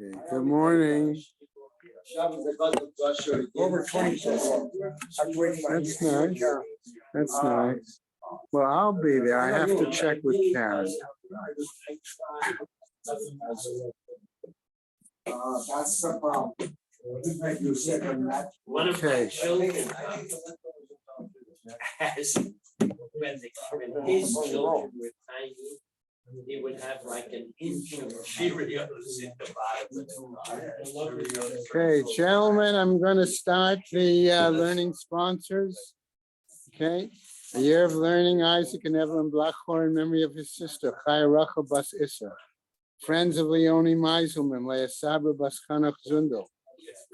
Okay, good morning. Over 20. That's nice. That's nice. Well, I'll be there. I have to check with Karen. That's the problem. One of my Okay. children has, when his children were tiny, he would have like an inch of Cheerios in the bottom of the car. Okay, gentlemen, I'm going to start the learning sponsors. Okay, a year of learning, Isaac and Evelyn Blachor in memory of his sister, Chaya Rachel Bas Issa. Friends of Leonie Meiselman, Leah Sabra Bas Chanach Zundel.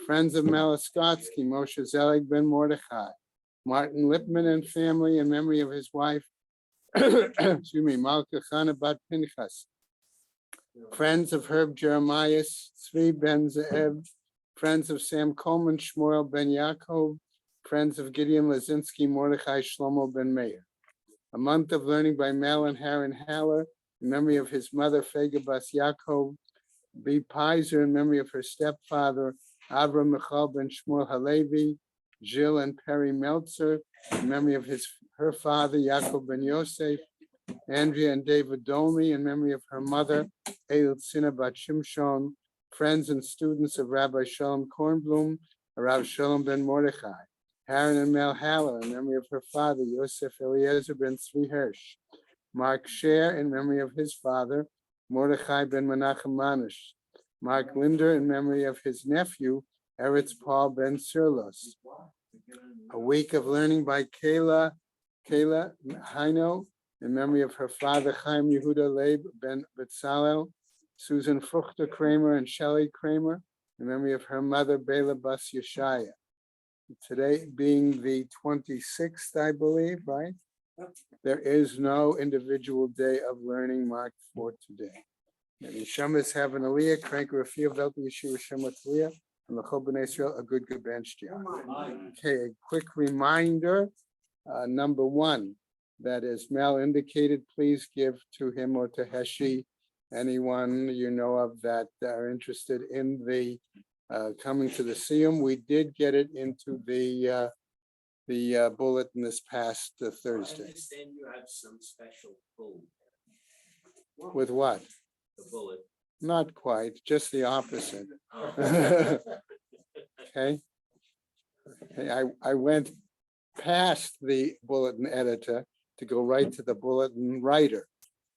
Friends of Malaskotsky, Moshe Zelig Ben Mordechai. Martin Lipman and family in memory of his wife, excuse me, Malka Chana Bat Pinchas. Friends of Herb Jeremiah, Tzvi Ben Ze'ev. Friends of Sam Coleman, Shmuel Ben Yaakov. Friends of Gideon Lazinski, Mordechai Shlomo Ben Meir. A month of learning by Malin Haran Haller in memory of his mother, Fega Bas Yaakov. B. Pizer in memory of her stepfather, Avram Michal Ben Shmuel Halevi. Jill and Perry Meltzer in memory of her father, Yaakov Ben Yosef. Andrea and David Dolmy in memory of her mother, Eilutzina Bat Shimshon. Friends and students of Rabbi Shalom Kornblum, Rav Shalom Ben Mordechai. Haran and Mel Haller in memory of her father, Yosef Eliezer Ben Tzvi Hirsch. Mark Scher in memory of his father, Mordechai Ben Menachem Manish. Mark Linder in memory of his nephew, Eretz Paul Ben Sirlos. A week of learning by Kayla Heino in memory of her father, Chaim Yehuda Leib Ben Betzalel. Susan Fruchter Kramer and Shelley Kramer in memory of her mother, Bela Bas Yeshaya. Today being the 26th, I believe, right? There is no individual day of learning marked for today. And Neshamas have an aliyah, crank Rafia, Velta Yeshua Shema Tliya, and the Chol Israel, a good bench job. Okay, a quick reminder, number one, that as Mel indicated, please give to him or to Heshi, anyone you know of that are interested in the coming to the Siyum. We did get it into the bulletin this past Thursday. I understand you have some special food. With what? The bullet. Not quite, just the opposite. Okay. I went past the bulletin editor to go right to the bulletin writer,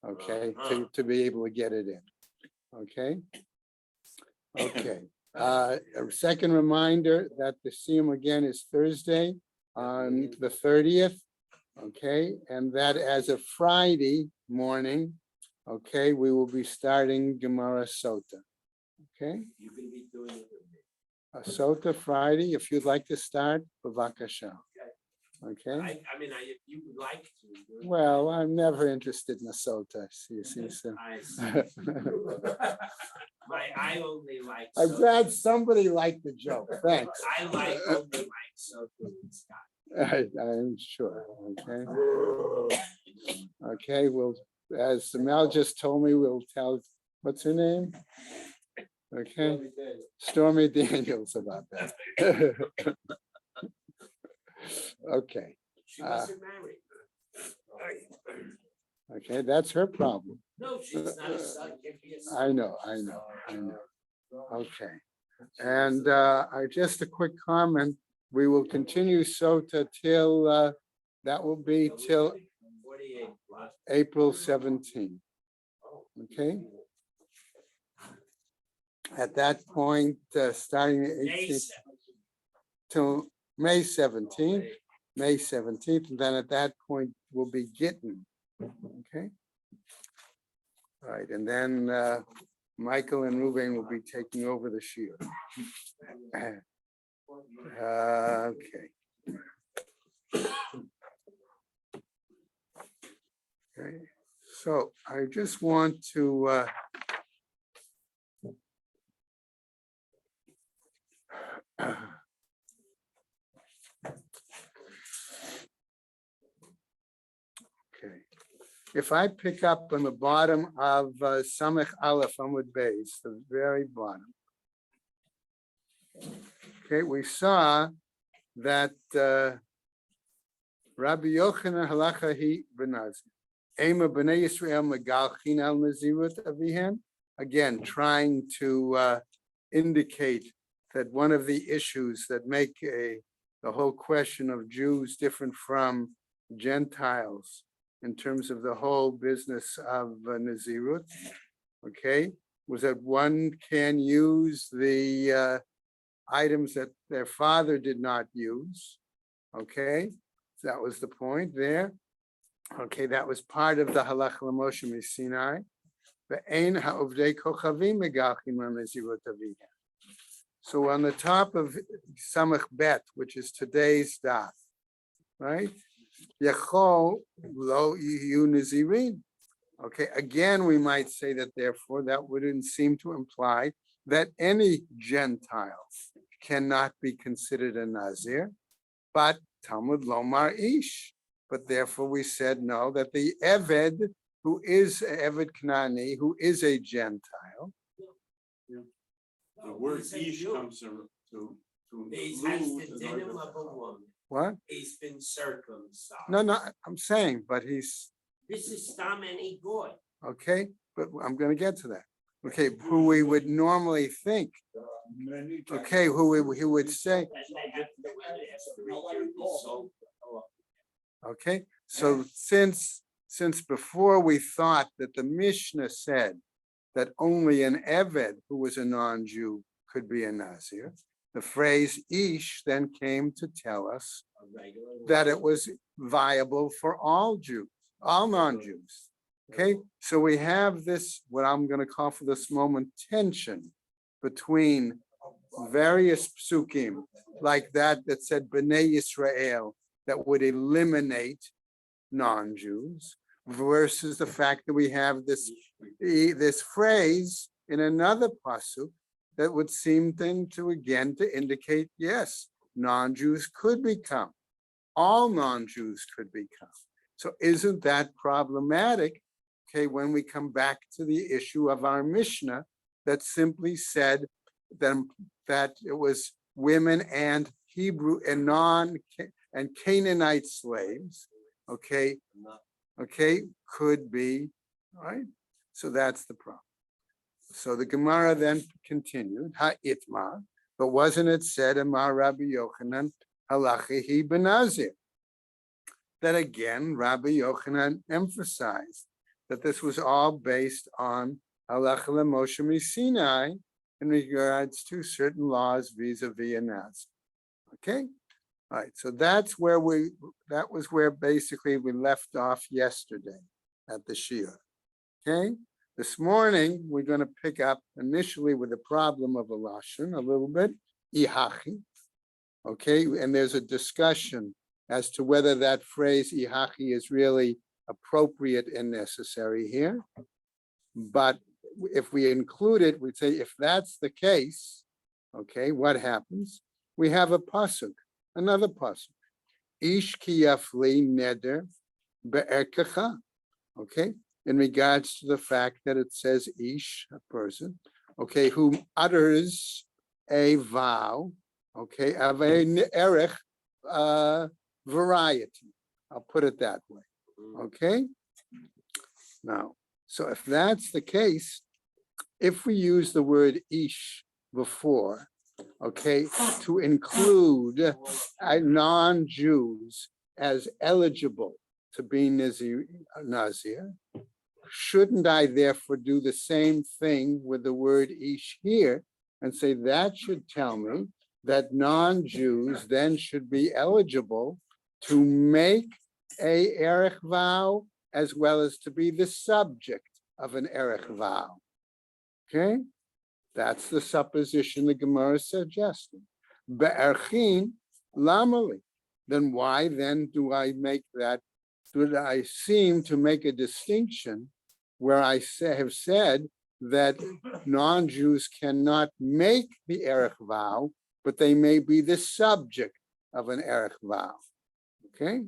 okay, to be able to get it in. Okay. Okay. A second reminder that the Siyum again is Thursday on the 30th. Okay, and that as of Friday morning, okay, we will be starting Gemara Sota. Okay, You can be doing it with me. a Sota Friday, if you'd like to start, Bavakasha. Okay, I mean, if you would like to. do it. well, I'm never interested in a Sota. You see, so. I see. I only like. I'm soda. glad somebody liked the joke. Thanks. I like only like soda and Scotch. I'm sure. Okay. Okay. Well, as Mel just told me, we'll tell. What's her name? Okay. Stormy Daniels about that. Okay. She wasn't married. Okay. That's her problem. No, she's not a son. Give me a son. I know. Okay. And just a quick comment. We will continue Sota till that will be till 48 plus. April 17th. Okay. At that point, starting the May 18th 7th. till May 17th, and then at that point we'll be Gittin. Okay. All right, and then Michael and Ruben will be taking over the shiur. Okay. Okay, so I just want to okay. If I pick up on the bottom of Samech Aleph Amud Beis, the very bottom, Okay, we saw that Rabbi Yochanan halacha hi benazir. Ema b'nei Yisrael megalchin al nazirut avihem. Again, trying to indicate that one of the issues that make the whole question of Jews different from Gentiles in terms of the whole business of nazirut, okay, was that one can use the items that their father did not use. Okay, that was the point there. Okay, that was part of the halach l'moshe misinai. Ve'ein ha'ovdei kochavim megachim ha'nezirut aviyah. So on the top of Samach Bet, which is today's daf, right? Yachol lo yihu nazirin. Okay, again, we might say that therefore that wouldn't seem to imply that any Gentile cannot be considered a Nazir, but Talmud Lomar Ish. But therefore we said no, that the Eved, who is Eved Knani, who is a Gentile. The word ish comes to He has include the denim of a woman. What? He's been circumcised. No, I'm saying, but he's, This is Stam any good. okay, but I'm gonna get to that. Okay, who we would normally think, okay, who would say, okay, so since before we thought that the Mishnah said that only an Eved who was a non-Jew could be a Nazir, the phrase Ish then came to tell us that it was viable for all Jews, all non-Jews. Okay, so we have this, what I'm going to call for this moment, tension between various psukim, like that said B'nai Yisrael, that would eliminate non-Jews, versus the fact that we have this phrase in another pasuk that would seem then to indicate, yes, non-Jews could become, all non-Jews could become. So isn't that problematic? Okay, when we come back to the issue of our Mishnah that simply said that it was women and Hebrew and and Canaanite slaves, okay, could be, right? So that's the problem. So the Gemara then continued, ha'itma, but wasn't it said, Amar Rabbi Yochanan, halachihi benazir? That again, Rabbi Yochanan emphasized that this was all based on halacha l'moshe misinai in regards to certain laws vis-a-vis a Nazir. Okay, all right. So that was where basically we left off yesterday at the Shia. Okay, this morning we're going to pick up initially with the problem of a lashon a little bit, ihachi. Okay, and there's a discussion as to whether that phrase ihachi is really appropriate and necessary here. But if we include it, we'd say if that's the case, okay, what happens? We have a pasuk, another pasuk. Ish ki yafli neder be'erkecha. Okay, in regards to the fact that it says ish, a person, okay, who utters a vow, okay, of a erech variety. I'll put it that way. Okay. Now, so if that's the case, if we use the word ish before, okay, to include non-Jews as eligible to be Nazir, shouldn't I therefore do the same thing with the word ish here and say that should tell me that non-Jews then should be eligible to make a erech vow as well as to be the subject of an erech vow. Okay, that's the supposition the Gemara is suggesting. Be'erchin lamali. Then why then do I make that? Do I seem to make a distinction where I have said that non-Jews cannot make the erech vow, but they may be the subject of an erech vow? Okay.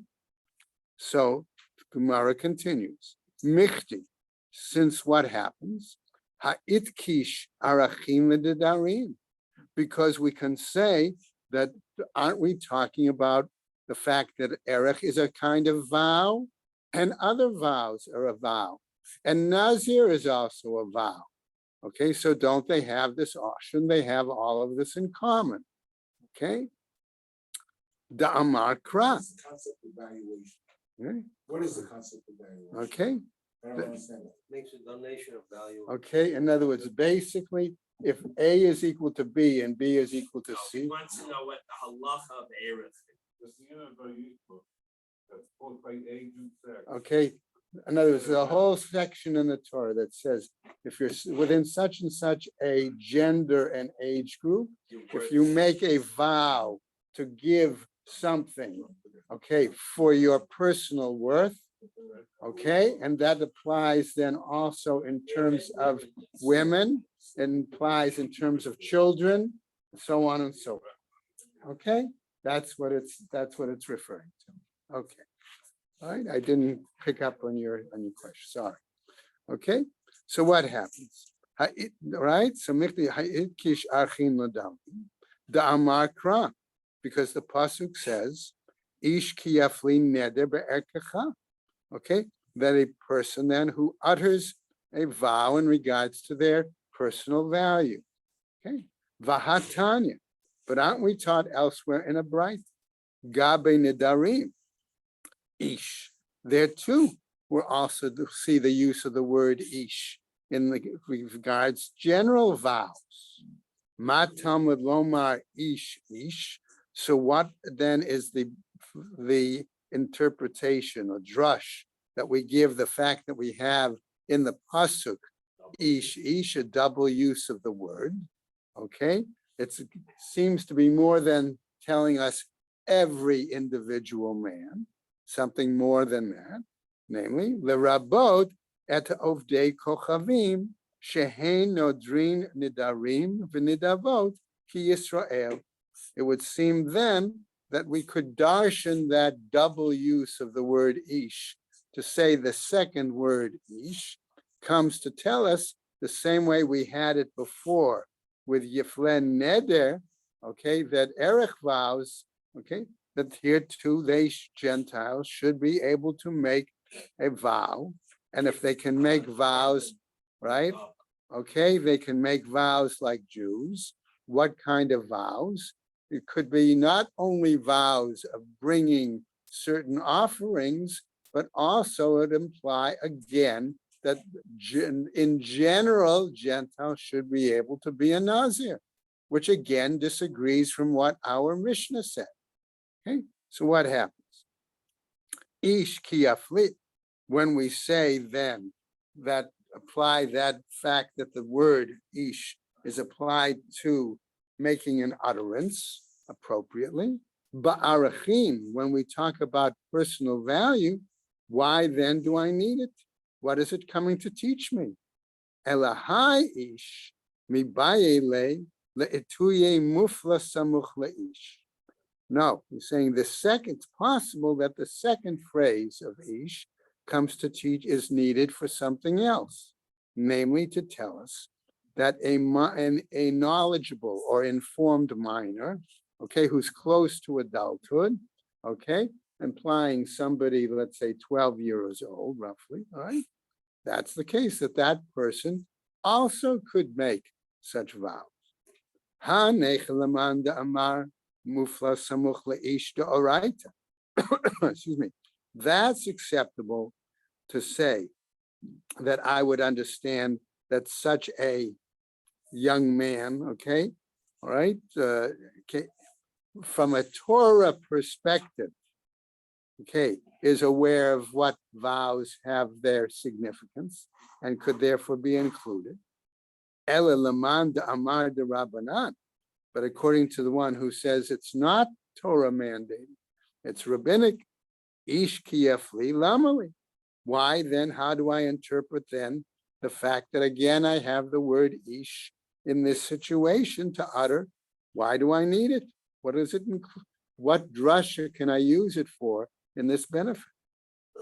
So Gemara continues. Michti, since what happens? Ha'itkish arachim ledarim. because we can say that, aren't we talking about the fact that erech is a kind of vow and other vows are a vow, and Nazir is also a vow. Okay, so don't they have this, shouldn't they have all of this in common? Okay. The Amar Kra. What's the concept of valuation? Okay. What is the concept of valuation? Okay. I don't understand that. Makes a donation of value. Okay, in other words, basically, if A is equal to B and B is equal to He C, wants to know what the halacha of Erev is. okay, in other words, there's a whole section in the Torah that says, if you're within such and such a gender and age group, if you make a vow to give something, okay, for your personal worth, okay, and that applies then also in terms of women, it implies in terms of children, so on and so forth. Okay, that's what it's referring to. Okay. All right, I didn't pick up on your question, sorry. Okay, so what happens? Right, so kish archin ladam, the amar kra, because the pasuk says, ish kiyafli neder be'erkecha. Okay, that a person then who utters a vow in regards to their personal value. Okay, vahatanya, but aren't we taught elsewhere in a bright gabe nedarim? Ish. There too, we're also to see the use of the word ish in regards general vows. Matam with lomar ish ish. So what then is the interpretation or drush that we give the fact that we have in the pasuk ish ish, a double use of the word? Okay, it seems to be more than telling us every individual man. Something more than that, namely, lerabot et ovdei kochavim shehein nodrin nidarim v'nidavot ki Yisrael. It would seem then that we could darshan that double use of the word ish to say the second word ish comes to tell us the same way we had it before with Yiflen Neder, okay, that erech vows, okay, that here too they Gentiles should be able to make a vow, and if they can make vows, right? Okay, they can make vows like Jews. What kind of vows? It could be not only vows of bringing certain offerings, but also it imply again that in general Gentiles should be able to be a Nazir, which again disagrees from what our Mishnah said. Okay, so what happens? Ish kiyaflit, when we say then that apply that fact that the word ish is applied to making an utterance appropriately. Ba'arachim, when we talk about personal value, why then do I need it? What is it coming to teach me? Elahai ish mibaye le'etuye mufla samuch leish. No, he's saying it's possible that the second phrase of ish comes to teach is needed for something else, namely to tell us that a knowledgeable or informed minor, okay, who's close to adulthood, okay, implying somebody, let's say 12 years old, roughly, all right, that's the case, that person also could make such vows. Ha nechelaman amar mufla samuch leish deoraita. Excuse me. That's acceptable to say that I would understand that such a young man, okay, all right, okay, from a Torah perspective, okay, is aware of what vows have their significance and could therefore be included. Ela laman amar de Rabbanan. But according to the one who says it's not Torah mandated, it's rabbinic, ish kiyafli lamali. Why then, how do I interpret then the fact that again I have the word ish in this situation to utter? Why do I need it? What does it include? What drasha can I use it for in this benefit?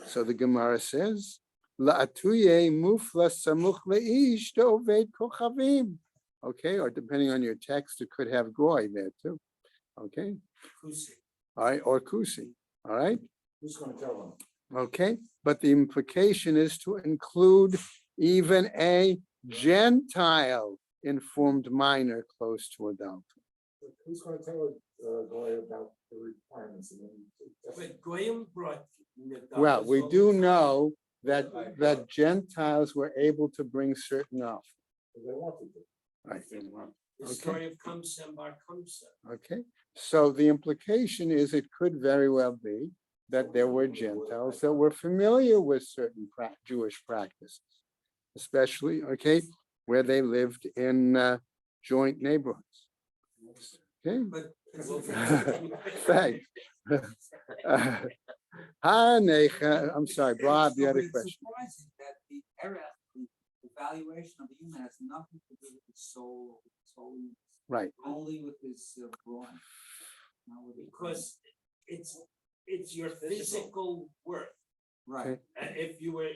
So the Gemara says, la'atuye mufla samuch leish de'oved kochavim. okay, or depending on your text, it could have goy there too, okay, Kusi. all right, or kusi, all right, Who's gonna tell them? okay, but the implication is to include even a Gentile informed minor close to adulthood. Who's gonna tell a guy about the requirements and then? But Goyim brought. Well, we do know Right. that Gentiles were able to bring certain off, They wanted to. right? The Okay. story of Kamsa and Bar Kamsa. Okay, so the implication is it could very well be that there were Gentiles that were familiar with certain Jewish practices, especially, okay, where they lived in joint neighborhoods. Okay, But. thanks. I'm sorry, Bob, the other It's question. surprising that the era, the valuation of the human has nothing to do with his soul, Right, only with his brawn. not with his Because it's your physical worth. brain. okay. Right, And if you were,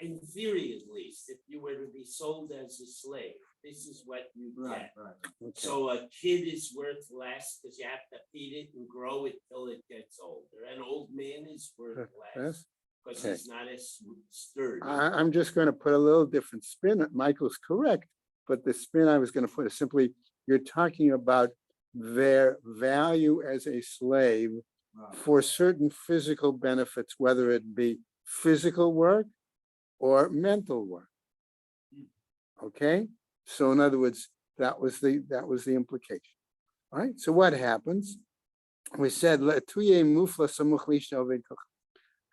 in theory at least, if you were to be sold as a slave, this is what you right, get. right. Okay. So a kid is worth less because you have to feed it and grow it till it gets older. An old man is worth less Yes. because Okay. he's not as sturdy. I'm just going to put a little different spin. Michael's correct, but the spin I was going to put is simply, you're talking about their value as a slave Right. for certain physical benefits, whether it be physical work or mental work. Okay, so in other words, that was the implication. All right, so what happens? We said "Le'tuye mufla samuch lisha oved kocha."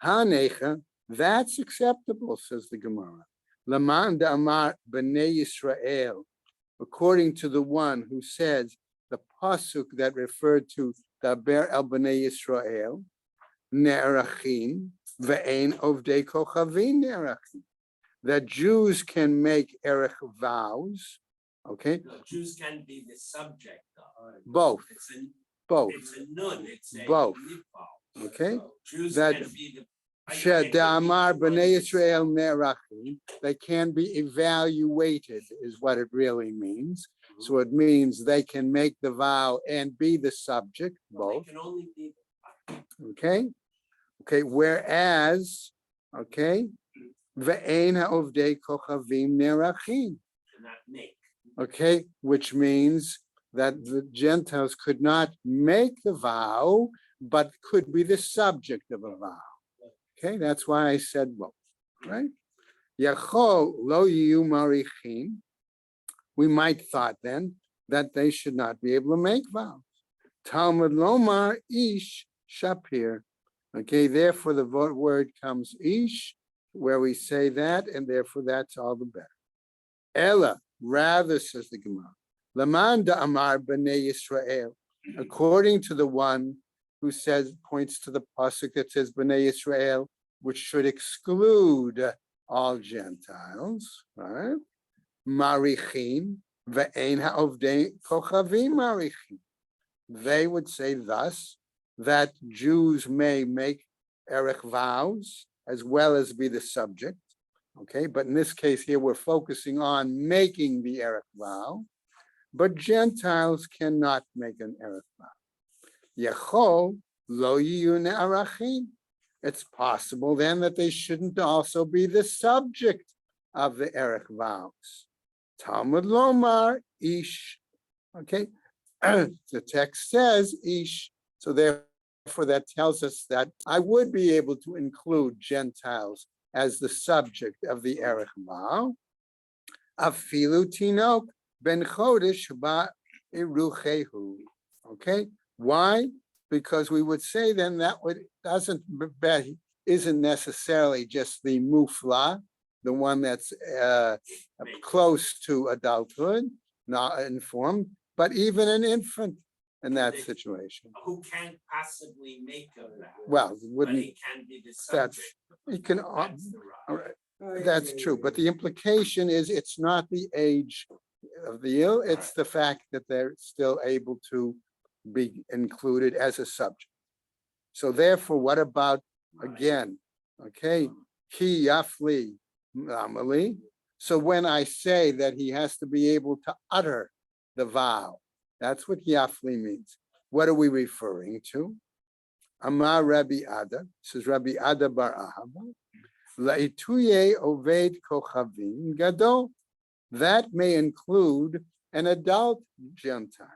Hanecha, that's acceptable, says the Gemara. Laman da'amar b'nei Yisrael, according to the one who says the pasuk that referred to Daber el b'nei Yisrael, ne'erachim ve'ein ovdei kochavim ne'erachim, that Jews can make erech vows, okay, No, Jews can be the subject of. both, It's a, both, it's a nun, it's a. Both. nifal. okay. Jews That- can be the. Shadamar b'nei Yisrael ne'erachim, they can be evaluated, is what it really means. So it means they can make the vow and be the subject, They both, can only be. okay? Okay, whereas, okay, ve'ein ha'ovdei kochavim ne'erachim, Not make. okay, which means that the Gentiles could not make the vow, but could be the subject of a vow. Okay, that's why I said both, right? Yachol lo yiyu marichin. We might thought then that they should not be able to make vows. Talmud lomar ish shapir. Okay, therefore the word comes ish, where we say that, and therefore that's all the better. Ella, rather, says the Gemara, Laman da'amar b'nei Yisrael, according to the one who says, points to the pasuk that says b'nei Yisrael, which should exclude all Gentiles, right? Marichin ve'ein ha'ovdei kochavim marichin. They would say thus that Jews may make erech vows as well as be the subject. Okay, but in this case here, we're focusing on making the erech vow, but Gentiles cannot make an erech vow. Yechol lo yiyu ne'arachim. It's possible then that they shouldn't also be the subject of the erech vows. Talmud lomar ish. Okay, the text says ish, so therefore that tells us that I would be able to include Gentiles as the subject of the erech vow. Afilu tinok ben chodesh ba iruchehu. Okay, why? Because we would say then that isn't necessarily just the mufla, the one that's close to adulthood, not informed, but even an infant in that situation. Who can't possibly make a vow. Well, But wouldn't he can be the that's subject. you can That's the all right. right, that's true, but the implication is it's not the age of the ill, it's the fact that they're still able to be included as a subject. So therefore, what about again? Okay, ki yafli amali. So when I say that he has to be able to utter the vow. That's what Yafli means. What are we referring to? Amar Rabbi Ada, says Rabbi Ada bar Ahava, La'ituye oved kochavim gadol. That may include an adult Gentile.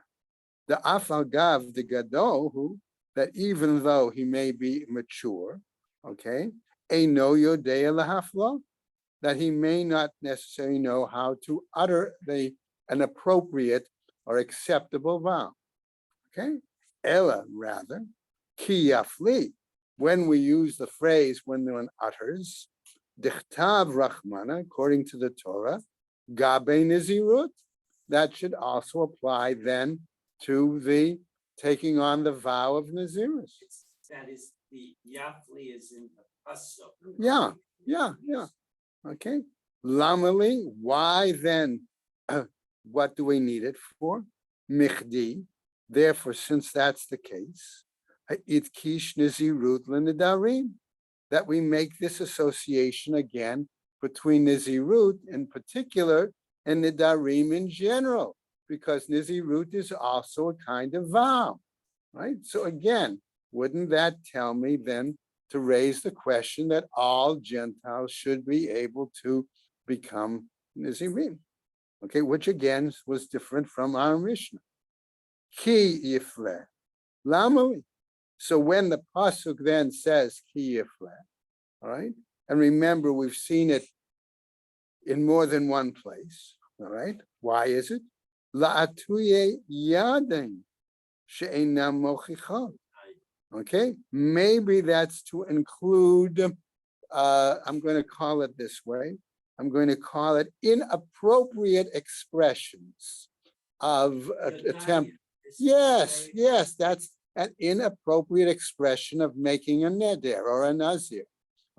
The afalgav, the gadol, who that even though he may be mature, okay, eino yodea lahaflo, that he may not necessarily know how to utter an appropriate or acceptable vow. Okay, ella rather, ki yafli, when we use the phrase when one utters, dichtav rachmana, according to the Torah, gabe nizirut, that should also apply then to the taking on the vow of Nazirus. That is the Yafli is in the pasuk. Yeah. Okay. Lamali, why then? What do we need it for? Michdi. Therefore, since that's the case, it kish nizirut l'nedarim, that we make this association again between nizirut in particular and nedarim in general, because nizirut is also a kind of vow, right? So again, wouldn't that tell me then to raise the question that all Gentiles should be able to become nizirim? Okay, which again was different from our Mishnah. Ki yifle, lamali. So when the pasuk then says ki yifle, all right, and remember we've seen it in more than one place, all right. Why is it? La'atuye yadin she'enam mochichot. Okay, maybe that's to include, I'm going to call it this way, I'm going to call it inappropriate expressions of attempt. Yes, that's an inappropriate expression of making a neder or a nazir.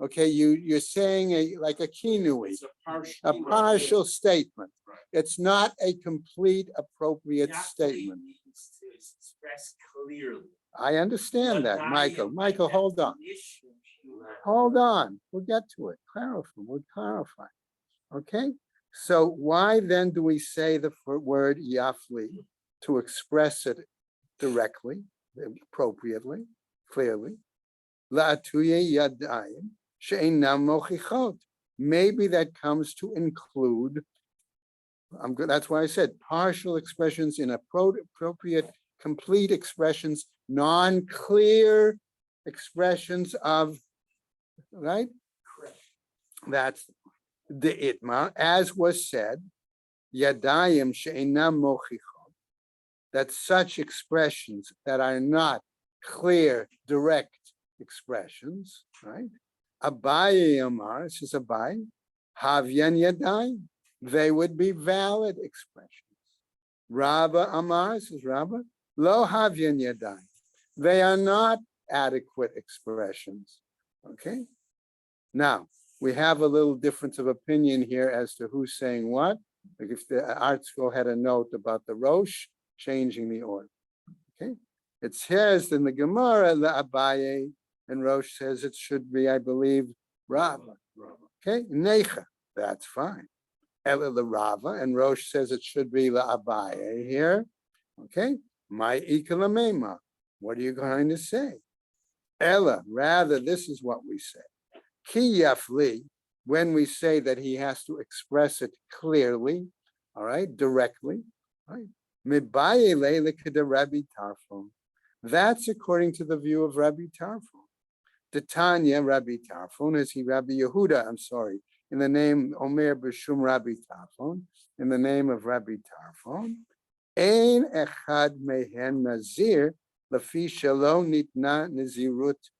Okay, you're saying like a kinui, It's a partial statement. Right. It's not a complete appropriate Yafli statement. means to express clearly. I understand that, Michael. Michael, hold on. We'll get to it. We'll clarify. Okay, so why then do we say the word yafli to express it directly, appropriately, clearly? La'atuye yadayim she'einam mochichot. Maybe that comes to include, that's why I said partial expressions, inappropriate, complete expressions, non-clear expressions of, right? Correct. That's the itma, as was said, yadayim she'enam mochichot, that such expressions that are not clear, direct expressions, right? Abaye Amar, this is Abaye, Havyan Yadayim, they would be valid expressions. Rabba Amar, this is Rabba, Lo Havyan Yadayim, they are not adequate expressions. Okay? Now, we have a little difference of opinion here as to who's saying what. Like if the art school had a note about the Rosh changing the order. Okay, it says in the Gemara the Abaye, and Rosh says it should be, I believe, Rava. Okay, Necha, that's fine. Ela the Rava, and Rosh says it should be the Abaye here. Okay, my ikalamema. What are you going to say? Ella, rather, this is what we say. Ki yafli, when we say that he has to express it clearly, all right, directly, right? Mibaye le'likada Rabbi Tarfon. That's according to the view of Rabbi Tarfon. The Tanya Rabbi Tarfon, is he Rabbi Yehuda? I'm sorry, in the name Omer B'Shum Rabbi Tarfon, in the name of Rabbi Tarfon. Ein echad mehen nazir lafi shelo nitna nazirut.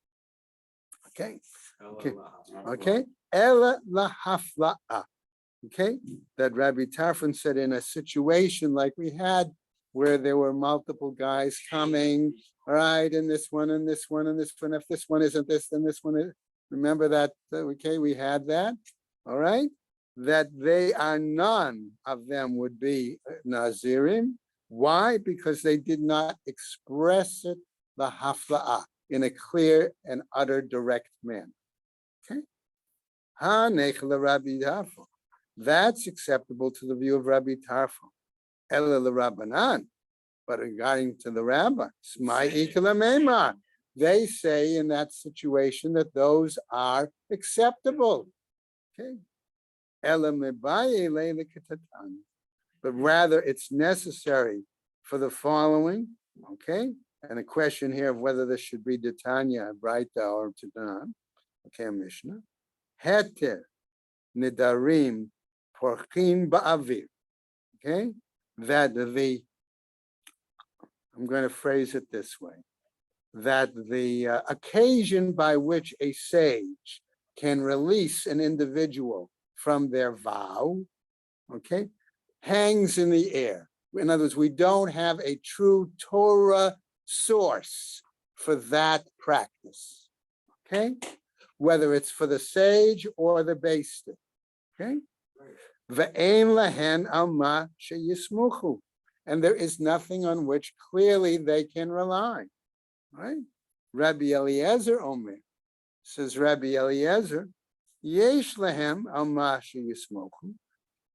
Okay, ela lahafla'a. Okay, that Rabbi Tarfon said in a situation like we had, where there were multiple guys coming, all right, and this one, and this one, and this one. If this one isn't this, then this one is. Remember that? Okay, we had that. All right, that they are, none of them would be Nazirim. Why? Because they did not express it the hafla'ah in a clear and utter direct manner. Okay, ha nechla Rabbi Tarfon. That's acceptable to the view of Rabbi Tarfon. Ela l'Rabbanan, but regarding to the rabbis, my ikala meimar, they say in that situation that those are acceptable. Okay. Ela mebaye leila ketatan, but rather it's necessary for the following. Okay. And a question here of whether this should be Tanya, Braita, or Tanan. Okay, Mishnah. Heter nidarim porchin ba'avir. Okay, that I'm going to phrase it this way, that the occasion by which a sage can release an individual from their vow, okay, hangs in the air. In other words, we don't have a true Torah source for that practice, okay? Whether it's for the sage or the beister, okay? Ve'ein lahen alma sheyismuchu, and there is nothing on which clearly they can rely, right? Rabbi Eliezer Omer, says Rabbi Eliezer, yesh lahem alma sheyismuchu.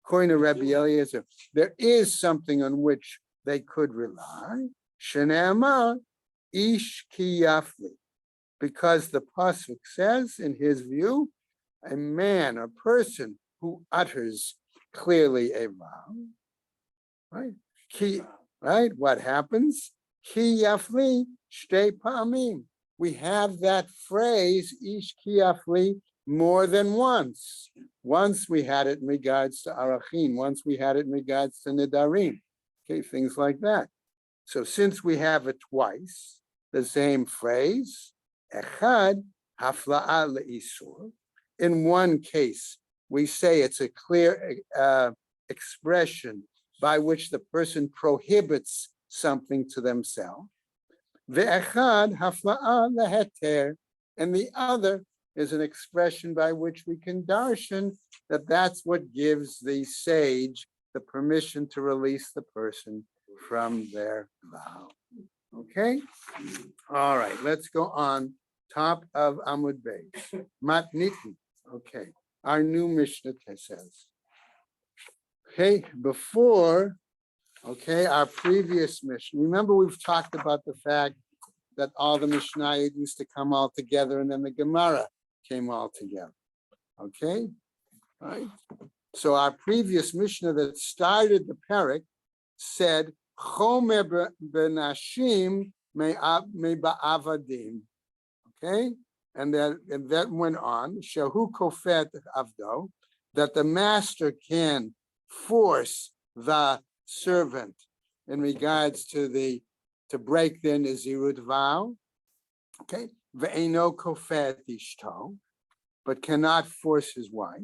According to Rabbi Eliezer, there is something on which they could rely. Shene'amar ish ki yafli, because the pasuk says, in his view, a man, a person who utters clearly a vow, right? Ki, right? What happens? Ki yafli shtei pa'amim. We have that phrase ish ki yafli more than once. Once we had it in regards to arachin. Once we had it in regards to nidarim. Okay, things like that. So since we have it twice, the same phrase, echad hafla'a le'isur. In one case, we say it's a clear expression by which the person prohibits something to themselves. Ve'echad hafla'a leheter, and the other is an expression by which we can darshan that that's what gives the sage the permission to release the person from their vow. Okay? All right, let's go on. Top of Amud Beis. Matniti. Okay, our new Mishnah says. Okay, before, okay, our previous Mishnah. Remember, we've talked about the fact that all the Mishnayot used to come all together, and then the Gemara came all together. Okay, right. So our previous Mishnah that started the parak said, "Chomer benashim me ba'avadim." Okay, and that went on. Shahu kofet avdo, that the master can force the servant in regards to break their nazirut vow. Okay, ve'eno kofet ishto, but cannot force his wife.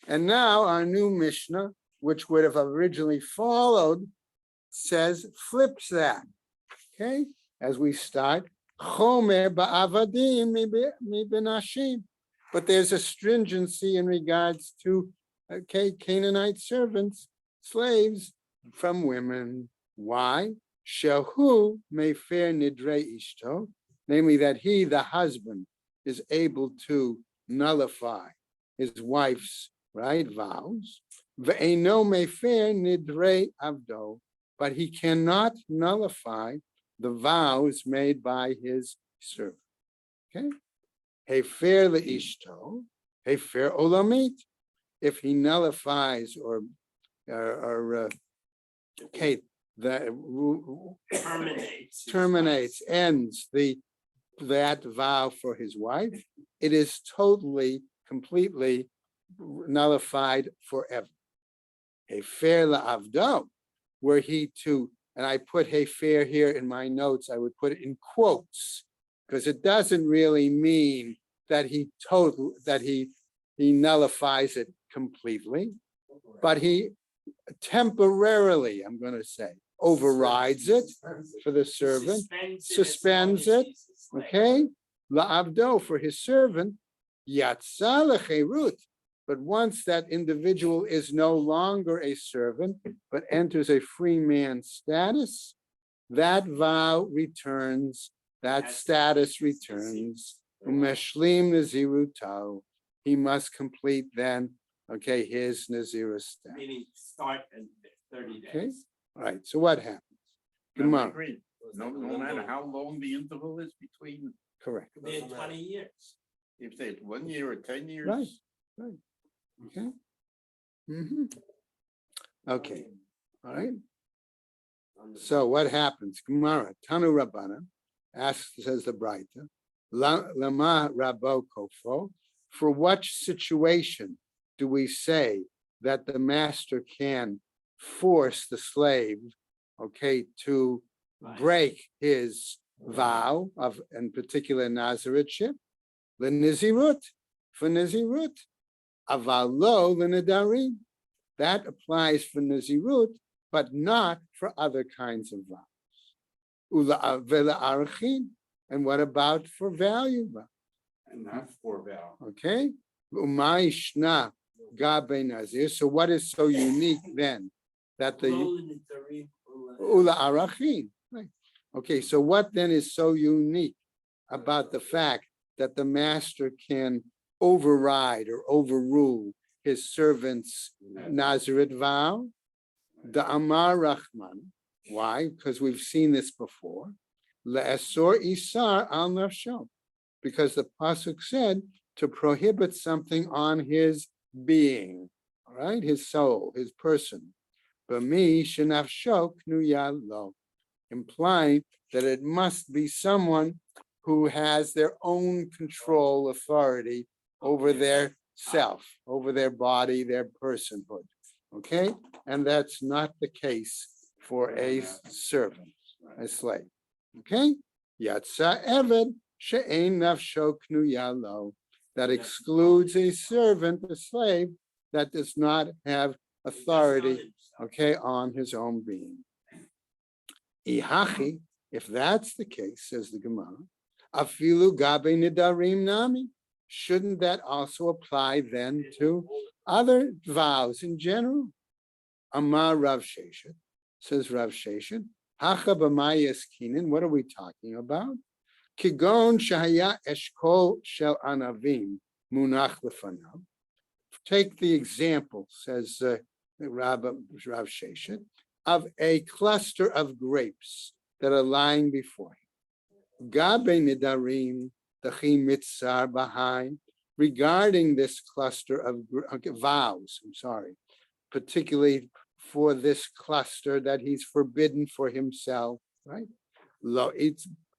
And now our new Mishnah, which would have originally followed, says, flips that. Okay, as we start, chomer ba'avadim mi benashim. But there's a stringency in regards to, okay, Canaanite servants, slaves from women. Why? Shehu mefer nidrei ishto, namely that he, the husband, is able to nullify his wife's right vows. Ve'eno mefer nidrei avdo, but he cannot nullify the vows made by his servant. Okay, hefer leishto, hefer olamit. If he nullifies or okay, terminates, ends that vow for his wife, it is totally, completely nullified forever. Hefer la'avdo, were he to, and I put hefer here in my notes, I would put it in quotes, because it doesn't really mean that he nullifies it completely, but he temporarily, I'm going to say, overrides it for the servant, suspends it, okay? La'avdo, for his servant, yatsa lecherut. But once that individual is no longer a servant, but enters a free man status, that vow returns, that status returns. Umeshlim nazirutau. He must complete then, okay, his nazirus status. Meaning start in 30 days. Okay, All right, so what happens? I Gemara, agree. No matter how long the interval is between, correct, Could be 20 years. if it's 1 year or 10 years. Right. Okay. Mhm. Okay, all right. So what happens? Gemara, Tanu Rabbana, asks, says the Braita, Lama Rabo Kofo, for what situation do we say that the master can force the slave, okay, to break his vow of, in particular, Nazaritship? The Nizirut, for Nizirut, Avalo the Nadarim. That applies for Nizirut, but not for other kinds of vows. Ula vela arachin. And what about for value vows? And not for vow. Okay. Umay shna gabe nazir. So what is so unique then that the ula arachin? Right. Okay. So what then is so unique about the fact that the master can override or overrule his servant's Nazarite vow? The Amar Rahman. Why? Because we've seen this before. Le'esor isar al nafsho. Because the pasuk said to prohibit something on his being, all right, his soul, his person. B'mi shenafsho knuya lo, implying that it must be someone who has their own control, authority over their self, over their body, their personhood. Okay, and that's not the case for a servant, a slave. Okay, Yatsa Eved she'ein nafsho knuya lo, that excludes a servant, a slave that does not have authority, okay, on his own being. Ihachi, if that's the case, says the Gemara, afilu gabe nidarim nami, shouldn't that also apply then to other vows in general? Amar Rav Sheshet, says Rav Sheshet, Hacha b'mayas kinin, what are we talking about? Kigon shahaya eshkol shel anavim munach lefanav. Take the example, says Rav Sheshet, of a cluster of grapes that are lying before him. Gabe nidarim dachi mitzar bahai, regarding this cluster of vows, particularly for this cluster that he's forbidden for himself, right? Lo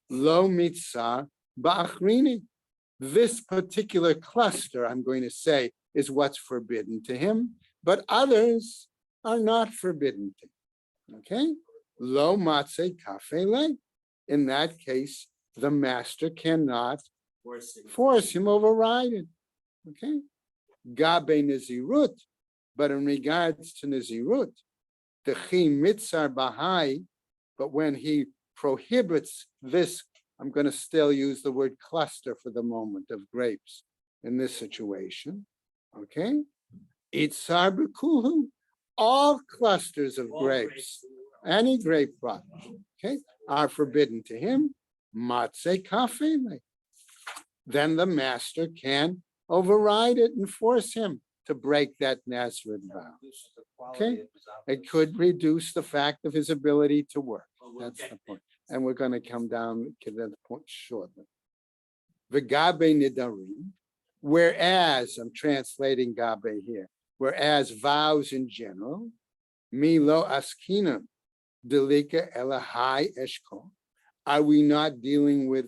mitzar ba'achrini. This particular cluster, I'm going to say, is what's forbidden to him, but others are not forbidden to him. Okay? Lo matze kafele. In that case, the master cannot force him, override it. Okay? Gabe nizirut. But in regards to Nizirut, the chi mitzar bahai, but when he prohibits this, I'm going to still use the word cluster for the moment of grapes in this situation. Okay? Itzar b'kuhu, all clusters of grapes, any grape product, okay, are forbidden to him. Matze kafele. Then the master can override it and force him to break that Nazareth vow. Okay, it could reduce the fact of his ability to work. That's the point. And we're going to come down to that point shortly. V'gabe nidarim, whereas, I'm translating gabe here, whereas vows in general, mi lo askina delika elahai eshkol, are we not dealing with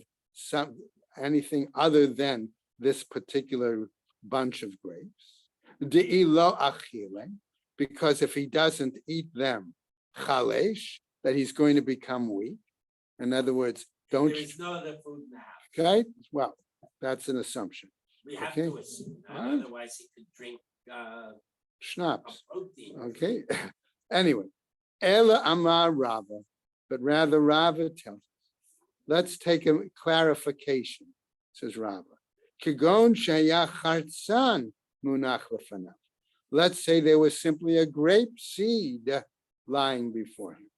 anything other than this particular bunch of grapes? De'ilo achile, because if he doesn't eat them, chalesh, that he's going to become weak. In other words, don't. There is no other food in the house. Okay, well, that's an assumption. We have Okay. to assume, Alright. otherwise he could drink a Schnapps. protein. Okay. Anyway, Ela Amar Rava, but rather Rava tells us. Let's take a clarification, says Rava. Kigon shayach hartzan munach lefanav. Let's say there was simply a grape seed lying before him.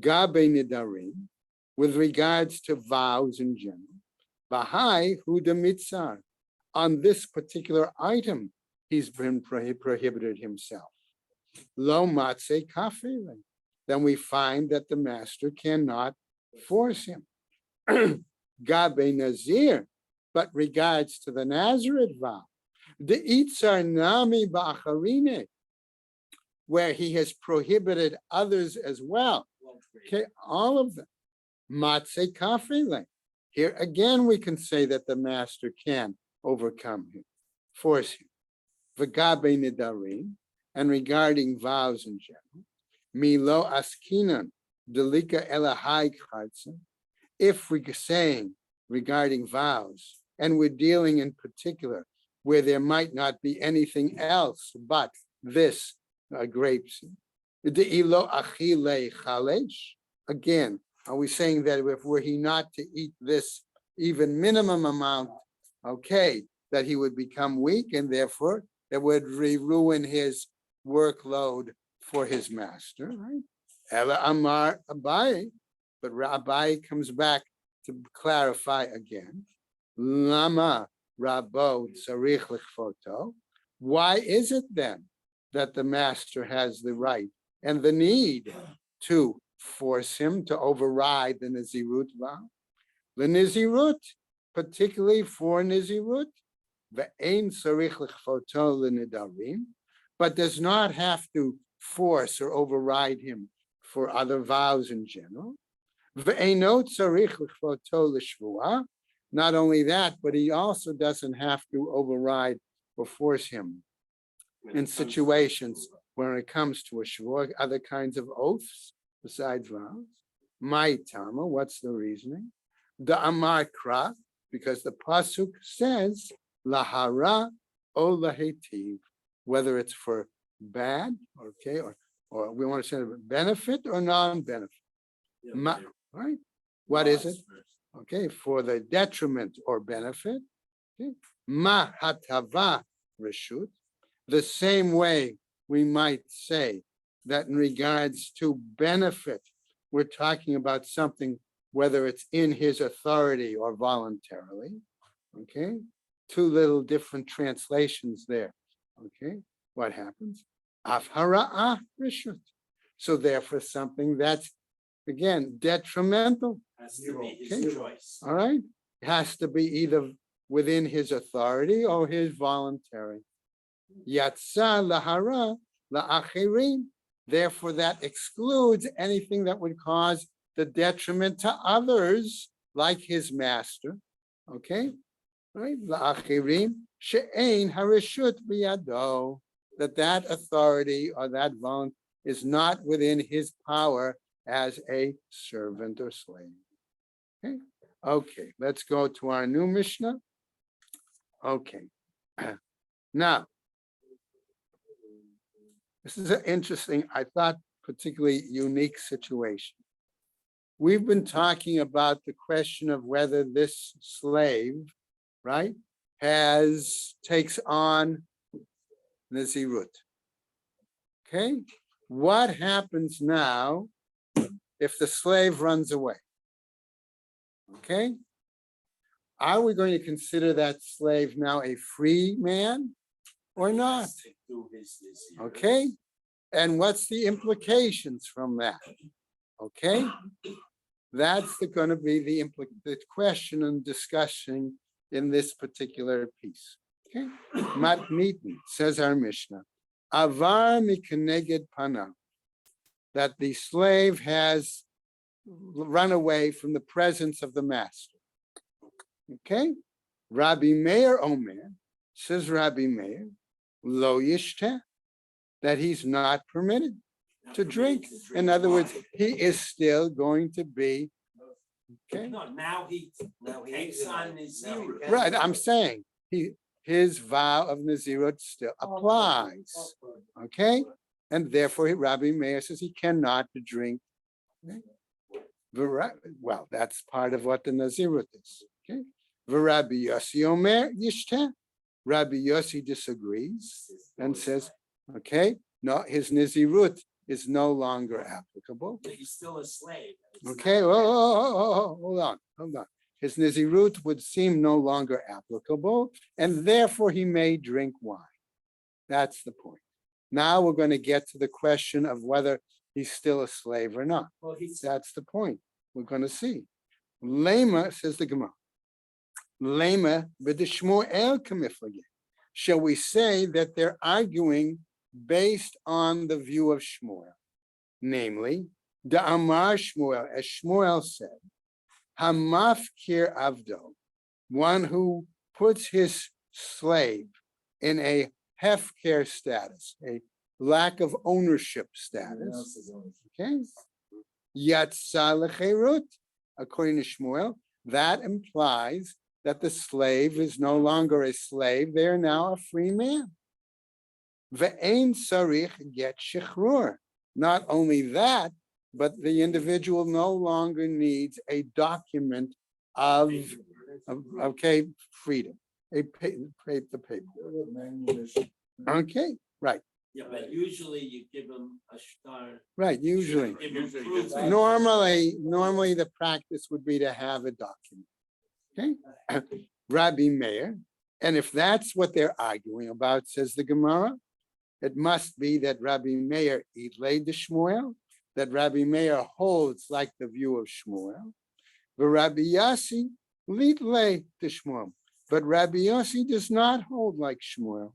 Gabe nidarim, with regards to vows in general. Bahai huda mitzar. On this particular item, he's been prohibited himself. Lo matze kafele. then we find that the master cannot force him. Gabe Nazir, but regards to the Nazareth vow, the Itzar Nami Ba'acharine, where he has prohibited others as well. Okay, all of them. Matse Kafele. Here again, we can say that the master can overcome him, force him. V'gabe Nidarim, and regarding vows in general, Milo Askinan, Delika Elahai Khartsa, if we're saying regarding vows, and we're dealing in particular where there might not be anything else but this grapes. Again, are we saying that if were he not to eat this even minimum amount, okay, that he would become weak and therefore that would ruin his workload for his master, right? Ela Amar Abai, but Abai comes back to clarify again. Lama Rabo Tzarich Lichfoto. Why is it then that the master has the right and the need to force him to override the Nazirut vow? The Nazirut, particularly for Nazirut, ve'ein tzarich lichfoto l'nedarim, but does not have to force or override him for other vows in general. Ve'eino tzarich lichfoto l'shvuah. Not only that, but he also doesn't have to override or force him in situations where it comes to a shvuah, other kinds of oaths besides vows. My tama, what's the reasoning? The amar kra, because the pasuk says lahara o lahetiv, whether it's for bad, okay, or we want to say benefit or non-benefit. Right? What is it? Okay, for the detriment or benefit. Okay. Ma hatava reshut. The same way we might say that in regards to benefit, we're talking about something, whether it's in his authority or voluntarily. Okay, two little different translations there. Okay, what happens? Afhara'ah reshut. So therefore, something that's again detrimental. Has to be his choice. All right, it has to be either within his authority or his voluntary. Yatsa lahara la'achirim. Therefore, that excludes anything that would cause the detriment to others, like his master. Okay, right? La'achirim she'ein harishut biyado. That authority or that volunteer is not within his power as a servant or slave. Okay, okay, let's go to our new Mishnah. Okay, now, this is an interesting, I thought, particularly unique situation. We've been talking about the question of whether this slave, right, takes on Nazirut. Okay, what happens now if the slave runs away? Okay, are we going to consider that slave now a free man or not? Okay, and what's the implications from that? Okay, that's going to be the question and discussion in this particular piece. Okay, Matnitin, says our Mishnah, avar mikeneged pana, that the slave has run away from the presence of the master. Okay, Rabbi Meir Omer, says Rabbi Meir, lo yishte, that he's not permitted to drink. In other words, he is still going to be, okay? No, now he takes on his zero. Right, I'm saying his vow of Nazirut still applies, okay? And therefore, Rabbi Meir says he cannot drink. Okay? Well, that's part of what the Nazirut is, okay? Rabbi Yossi Omer Yishte. Rabbi Yossi disagrees and says, okay, no, his Nazirut is no longer applicable. He's still a slave. Okay, hold on. His Nazirut would seem no longer applicable, and therefore he may drink wine. That's the point. Now we're going to get to the question of whether he's still a slave or not. Well, he's, That's the point. We're going to see. Lema, says the Gemara. Lema b'deshmuel kamiflage. Shall we say that they're arguing based on the view of Shmuel? Namely, Da'amar Shmuel, as Shmuel said, Hamafkir Avdo, one who puts his slave in a hefker status, a lack of ownership status. Okay. Yatsa lecherut, according to Shmuel, that implies that the slave is no longer a slave, they are now a free man. Ve'ein sarich get shichrur. Not only that, but the individual no longer needs a document of okay, freedom, the paper. Okay, right, yeah, but usually you give him a star. right, usually. Give him Usually proof. it's- Normally the practice would be to have a document. Okay, Rabbi Meir, and if that's what they're arguing about, says the Gemara, it must be that Rabbi Meir laid the Shmuel, that Rabbi Meir holds like the view of Shmuel, but Rabbi Yossi lay the Shmuel, but Rabbi Yossi does not hold like Shmuel.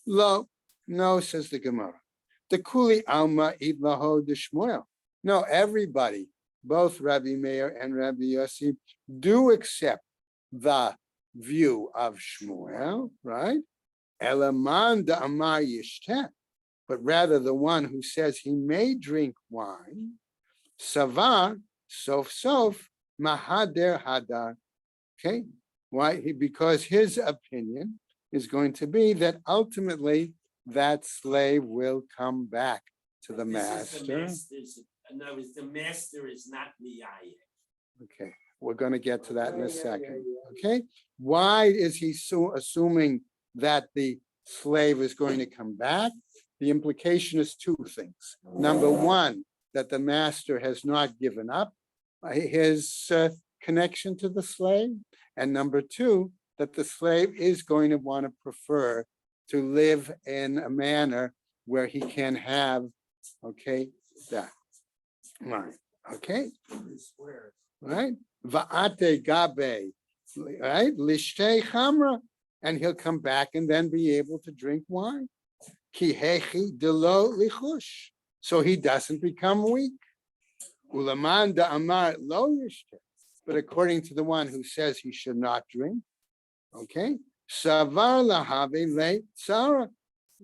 Lo, no, says the Gemara. The Kuli Alma Idlaho the Shmuel. No, everybody, both Rabbi Meir and Rabbi Yossi, do accept the view of Shmuel, right? Elaman da Amar Yishtet, but rather the one who says he may drink wine, Savar, sof, Mahader Hadar. Okay, why? Because his opinion is going to be that ultimately that slave will come back to the master. In other words, the master is not the ayah. Okay, we're going to get to that in a second. Okay, why is he so assuming that the slave is going to come back? The implication is two things. Number one, that the master has not given up his connection to the slave. And number two, that the slave is going to want to prefer to live in a manner where he can have, okay, that. Right, okay, right? Va'ate gabe, right? Lishtei chamra, and he'll come back and then be able to drink wine. Ki hechi delo lichush, so he doesn't become weak. Ulaman da amar lo yishte, but according to the one who says he should not drink, okay, savar lahave le tzara,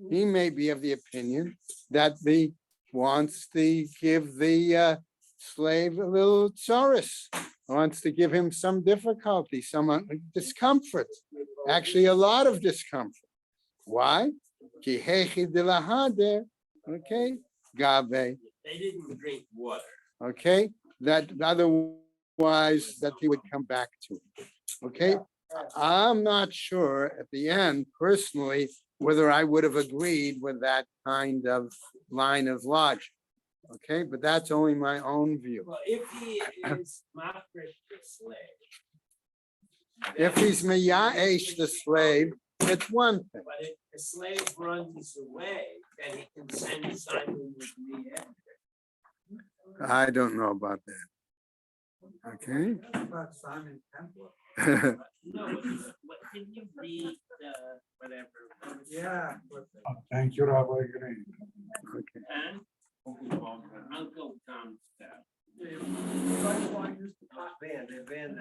he may be of the opinion that the wants to give the slave a little tsaris, wants to give him some difficulty, some discomfort, actually a lot of discomfort. Why? Ki hechi de lahade, okay, gabe. They didn't drink water. Okay, that otherwise that he would come back to it. Okay, I'm not sure at the end personally whether I would have agreed with that kind of line of logic. Okay, but that's only my own view. Well, if he is mafresh the slave. If he's miyaesh the slave, it's one thing. But if the slave runs away, then he can send Simon with me after. I don't know about that. Okay. About Simon Temple. No, what can you read, whatever? Yeah. Thank you, Rabbi Green. Okay. And Uncle Tom's stuff. Van.